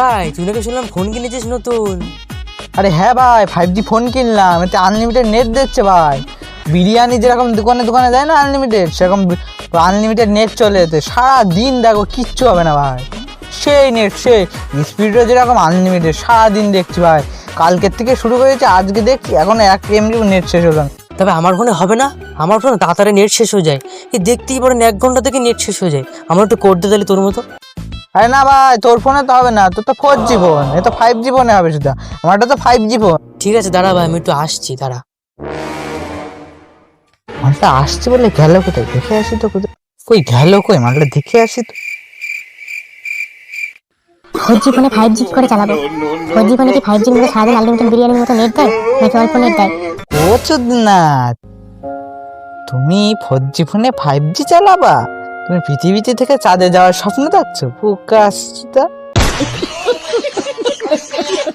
ভাই তুই নাকি শুনলাম ফোন কিনেছিস নতুন? আরে হ্যাঁ ভাই, 5G ফোন কিনলাম। এতে আনলিমিটেড নেট দিচ্ছে ভাই। বিরিয়ানি যেরকম দোকানে দোকানে দেয় না আনলিমিটেড, সেরকম আনলিমিটেড নেট চলে যেতে সারাদিন দেখো, কিচ্ছু হবে না ভাই। সেই নেট, সেই স্পিডও যেরকম আনলিমিটেড, সারাদিন দেখছি ভাই। কালকের থেকে শুরু করেছে, আজকে দেখছি এখন 1 MB নেট শেষ হলো না। তবে আমার ফোনে হবে না, আমার ফোনে তাড়াতাড়ি নেট শেষ হয়ে যায়। এই দেখতেই পারেন 1 ঘন্টা থেকে নেট শেষ হয়ে যায়। আমার একটু কোড দিয়ে দিলে তোর মতো। আরে না ভাই, তোর ফোনে তো হবে না, তোর তো 4G ফোন, এ তো 5G ফোনে হবে শুধু। আমারটা তো 5G ফোন। ঠিক আছে দাঁড়া ভাই, আমি একটু আসছি, দাঁড়া। মালটা আসছে বলে গেল কোথায়, দেখে আসি তো কোথায়। কই গেল, কই মালটা দেখে আসি তো। 4G ফোনে 5G করে চালাবো। 4G ফোনে কি 5G মতো সারাদিন আনলিমিটেড বিরিয়ানির মতো নেট দেয়, নাকি অল্প নেট দেয়? ও চোদনা, তুমি 4G ফোনে 5G চালাবা? তুমি পৃথিবীতে থেকে চাঁদে যাওয়ার স্বপ্ন দেখছো? ফোকাস।